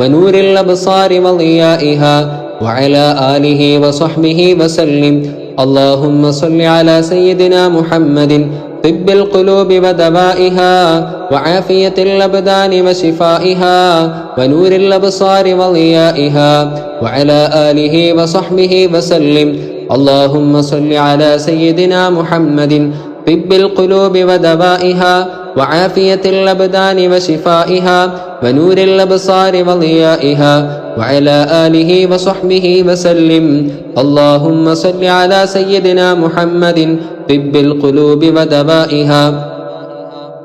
ونور الأبصار وضيائها وعلى آله وصحبه وسلم. اللهم صل على سيدنا محمد طب القلوب ودوائها وعافية الأبدان وشفائها ونور الأبصار وضيائها وعلى آله وصحبه وسلم. اللهم صل على سيدنا محمد طب القلوب ودوائها وعافية الأبدان وشفائها ونور الأبصار وضيائها وعلى آله وصحبه وسلم. اللهم صل على سيدنا محمد طب القلوب ودوائها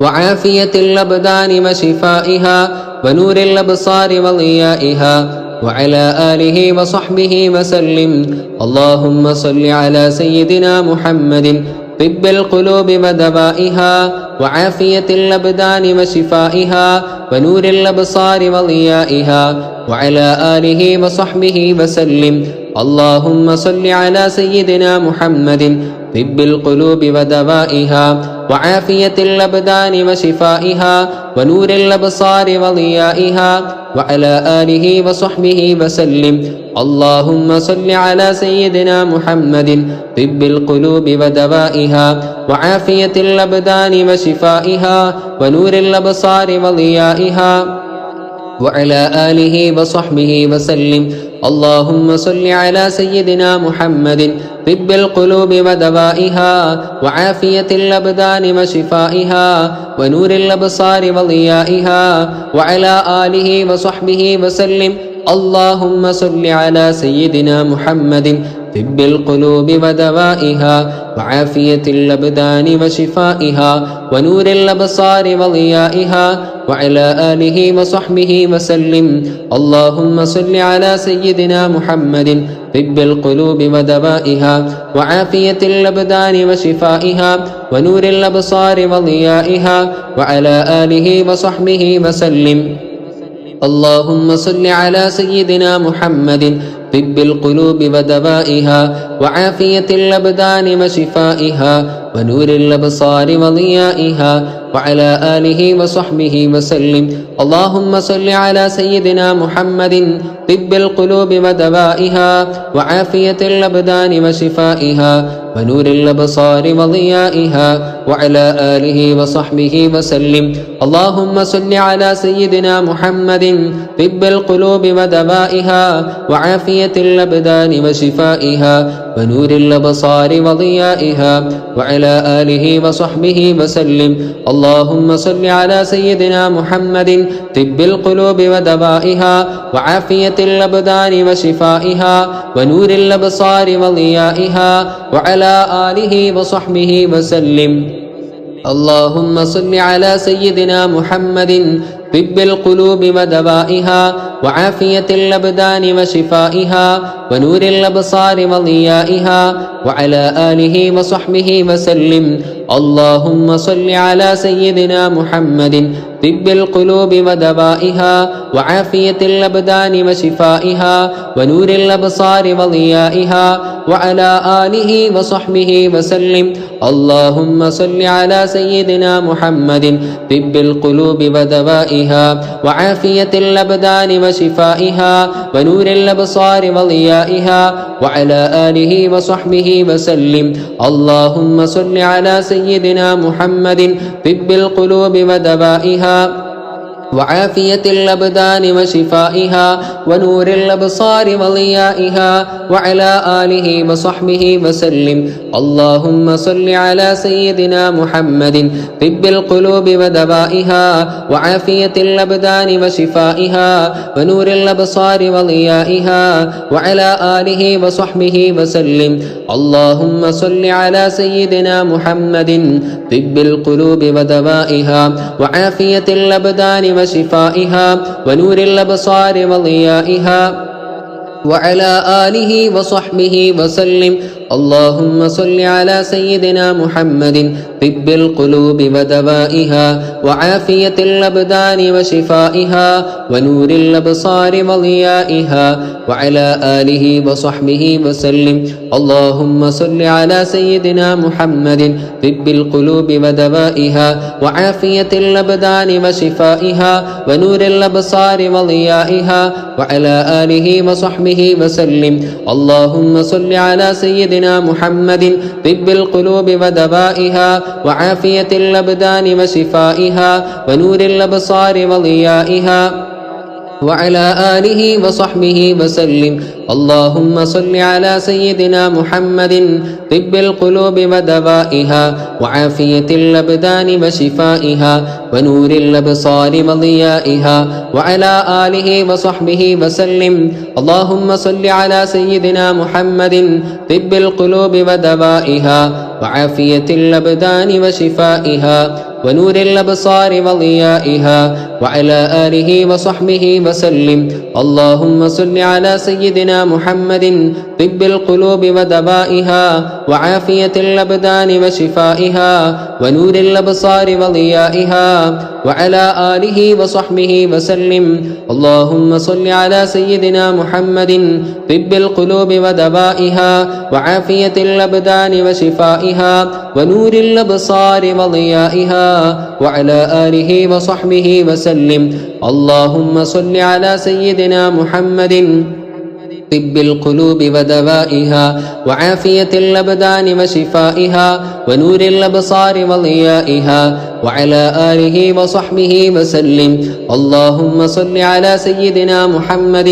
وعافية الأبدان وشفائها ونور الأبصار وضيائها وعلى آله وصحبه وسلم. اللهم صل على سيدنا محمد طب القلوب ودوائها وعافية الأبدان وشفائها ونور الأبصار وضيائها وعلى آله وصحبه وسلم. اللهم صل على سيدنا محمد طب القلوب ودوائها وعافية الأبدان وشفائها ونور الأبصار وضيائها وعلى آله وصحبه وسلم. اللهم صل على سيدنا محمد طب القلوب ودوائها وعافية الأبدان وشفائها ونور الأبصار وضيائها وعلى آله وصحبه وسلم. اللهم صل على سيدنا محمد طب القلوب ودوائها وعافية الأبدان وشفائها ونور الأبصار وضيائها وعلى آله وصحبه وسلم. اللهم صل على سيدنا محمد طب القلوب ودوائها وعافية الأبدان وشفائها ونور الأبصار وضيائها وعلى آله وصحبه وسلم. اللهم صل على سيدنا محمد طب القلوب ودوائها وعافية الأبدان وشفائها ونور الأبصار وضيائها وعلى آله وصحبه وسلم. اللهم صل على سيدنا محمد طب القلوب ودوائها وعافية الأبدان وشفائها ونور الأبصار وضيائها وعلى آله وصحبه وسلم. اللهم صل على سيدنا محمد طب القلوب ودوائها وعافية الأبدان وشفائها ونور الأبصار وضيائها وعلى آله وصحبه وسلم. اللهم صل على سيدنا محمد طب القلوب ودوائها وعافية الأبدان وشفائها ونور الأبصار وضيائها وعلى آله وصحبه وسلم. اللهم صل على سيدنا محمد طب القلوب ودوائها وعافية الأبدان وشفائها ونور الأبصار وضيائها وعلى آله وصحبه وسلم. اللهم صل على سيدنا محمد طب القلوب ودوائها وعافية الأبدان وشفائها ونور الأبصار وضيائها وعلى آله وصحبه وسلم. اللهم صل على سيدنا محمد طب القلوب ودوائها وعافية الأبدان وشفائها ونور الأبصار وضيائها وعلى آله وصحبه وسلم. اللهم صل على سيدنا محمد طب القلوب ودوائها وعافية الأبدان وشفائها ونور الأبصار وضيائها وعلى آله وصحبه وسلم. اللهم صل على سيدنا محمد طب القلوب ودوائها وعافية الأبدان وشفائها ونور الأبصار وضيائها وعلى آله وصحبه وسلم. اللهم صل على سيدنا محمد طب القلوب ودوائها وعافية الأبدان وشفائها ونور الأبصار وضيائها وعلى آله وصحبه وسلم. اللهم صل على سيدنا محمد طب القلوب ودوائها وعافية الأبدان وشفائها ونور الأبصار وضيائها وعلى آله وصحبه وسلم. اللهم صل على سيدنا محمد طب القلوب ودوائها وعافية الأبدان وشفائها ونور الأبصار وضيائها وعلى آله وصحبه وسلم. اللهم صل على سيدنا محمد طب القلوب ودوائها وعافية الأبدان وشفائها ونور الأبصار وضيائها وعلى آله وصحبه وسلم. اللهم صل على سيدنا محمد طب القلوب ودوائها وعافية الأبدان وشفائها ونور الأبصار وضيائها وعلى آله وصحبه وسلم. اللهم صل على سيدنا محمد طب القلوب ودوائها وعافية الأبدان وشفائها ونور الأبصار وضيائها وعلى آله وصحبه وسلم. اللهم صل على سيدنا محمد طب القلوب ودوائها وعافية الأبدان وشفائها ونور الأبصار وضيائها وعلى آله وصحبه وسلم. اللهم صل على سيدنا محمد طب القلوب ودوائها وعافية الأبدان وشفائها ونور الأبصار وضيائها وعلى آله وصحبه وسلم. اللهم صل على سيدنا محمد طب القلوب ودوائها وعافية الأبدان وشفائها ونور الأبصار وضيائها وعلى آله وصحبه وسلم. اللهم صل على سيدنا محمد طب القلوب ودوائها وعافية الأبدان وشفائها ونور الأبصار وضيائها وعلى آله وصحبه وسلم. اللهم صل على سيدنا محمد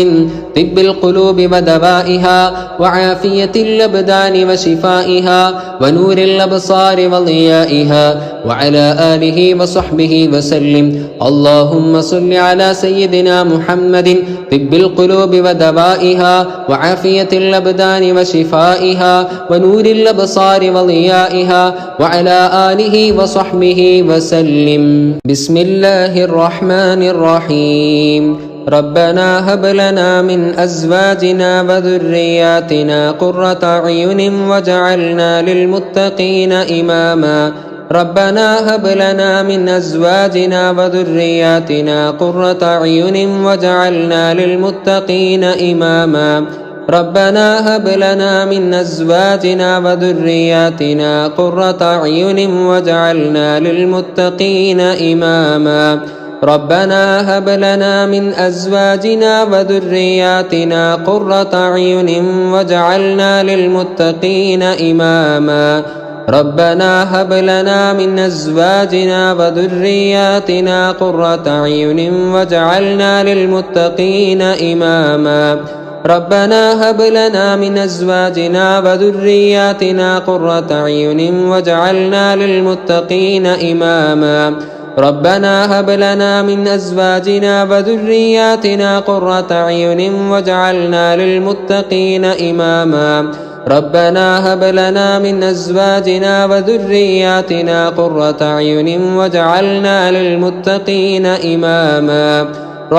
طب القلوب ودوائها وعافية الأبدان وشفائها ونور الأبصار وضيائها وعلى آله وصحبه وسلم. اللهم صل على سيدنا محمد طب القلوب ودوائها وعافية الأبدان وشفائها ونور الأبصار وضيائها وعلى آله وصحبه وسلم. بسم الله الرحمن الرحيم. ربنا هب لنا من أزواجنا وذرياتنا قرة أعين واجعلنا للمتقين إماما. ربنا هب لنا من أزواجنا وذرياتنا قرة أعين واجعلنا للمتقين إماما. ربنا هب لنا من أزواجنا وذرياتنا قرة أعين واجعلنا للمتقين إماما. ربنا هب لنا من أزواجنا وذرياتنا قرة أعين واجعلنا للمتقين إماما. ربنا هب لنا من أزواجنا وذرياتنا قرة أعين واجعلنا للمتقين إماما. ربنا هب لنا من أزواجنا وذرياتنا قرة أعين واجعلنا للمتقين إماما. ربنا هب لنا من أزواجنا وذرياتنا قرة أعين واجعلنا للمتقين إماما. ربنا هب لنا من أزواجنا وذرياتنا قرة أعين واجعلنا للمتقين إماما.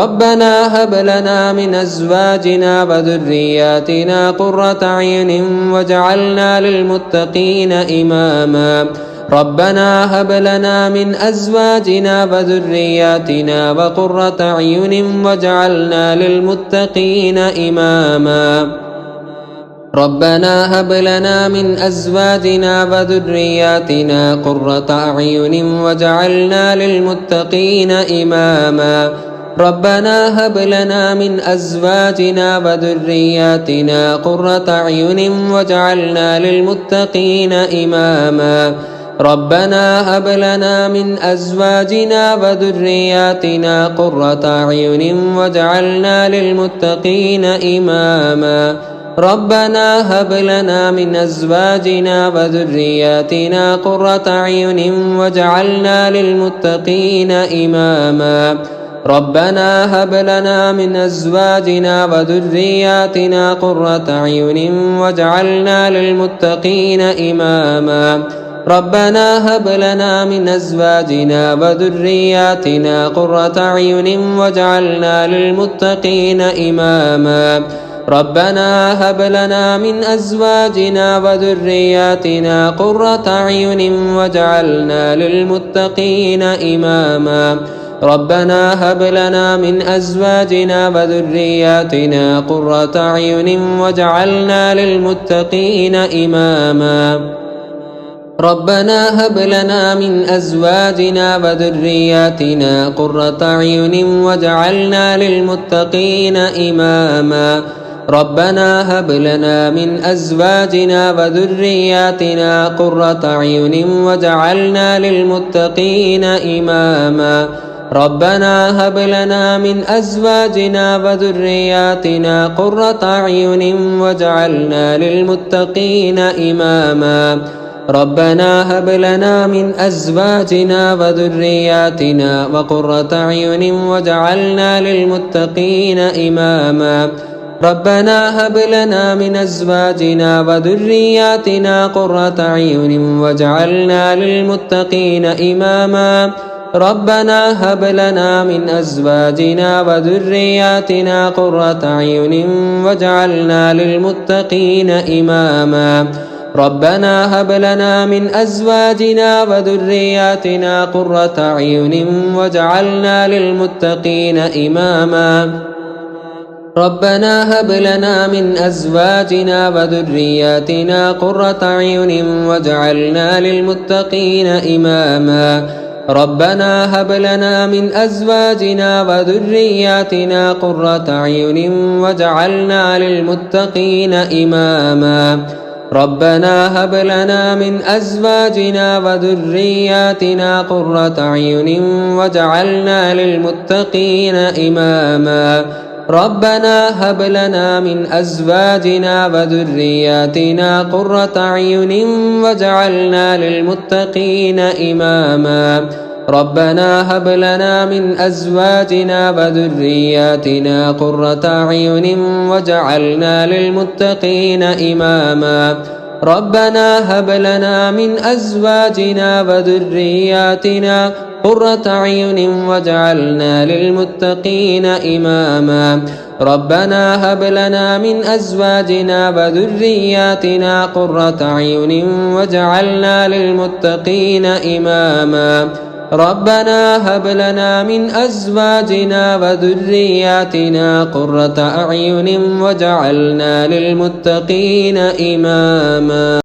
ربنا هب لنا من أزواجنا وذرياتنا قرة أعين واجعلنا للمتقين إماما. ربنا هب لنا من أزواجنا وذرياتنا وقرة أعين واجعلنا للمتقين إماما. ربنا هب لنا من أزواجنا وذرياتنا قرة أعين واجعلنا للمتقين إماما. ربنا هب لنا من أزواجنا وذرياتنا قرة أعين واجعلنا للمتقين إماما. ربنا هب لنا من أزواجنا وذرياتنا قرة أعين واجعلنا للمتقين إماما. ربنا هب لنا من أزواجنا وذرياتنا قرة أعين واجعلنا للمتقين إماما. ربنا هب لنا من أزواجنا وذرياتنا قرة أعين واجعلنا للمتقين إماما. ربنا هب لنا من أزواجنا وذرياتنا قرة أعين واجعلنا للمتقين إماما. ربنا هب لنا من أزواجنا وذرياتنا قرة أعين واجعلنا للمتقين إماما ربنا هب لنا من أزواجنا وذرياتنا قرة أعين واجعلنا للمتقين إماما ربنا هب لنا من أزواجنا وذرياتنا قرة أعين واجعلنا للمتقين إماما ربنا هب لنا من أزواجنا وذرياتنا قرة أعين واجعلنا للمتقين إماما ربنا هب لنا من أزواجنا وذرياتنا قرة أعين واجعلنا للمتقين إماما ربنا هب لنا من أزواجنا وذرياتنا وقرة أعين واجعلنا للمتقين إماما ربنا هب لنا من أزواجنا وذرياتنا قرة أعين واجعلنا للمتقين إماما ربنا هب لنا من أزواجنا وذرياتنا قرة أعين واجعلنا للمتقين إماما ربنا هب لنا من أزواجنا وذرياتنا قرة أعين واجعلنا للمتقين إماما ربنا هب لنا من أزواجنا وذرياتنا قرة أعين واجعلنا للمتقين إماما ربنا هب لنا من أزواجنا وذرياتنا قرة أعين واجعلنا للمتقين إماما ربنا هب لنا من أزواجنا وذرياتنا قرة أعين واجعلنا للمتقين إماما ربنا هب لنا من أزواجنا وذرياتنا قرة أعين واجعلنا للمتقين إماما ربنا هب لنا من أزواجنا وذرياتنا قرة أعين واجعلنا للمتقين إماما ربنا هب لنا من أزواجنا وذرياتنا قرة أعين واجعلنا للمتقين إماما ربنا هب لنا من أزواجنا وذرياتنا قرة أعين واجعلنا للمتقين إماما ربنا هب لنا من أزواجنا وذرياتنا قرة أعين واجعلنا للمتقين إماما.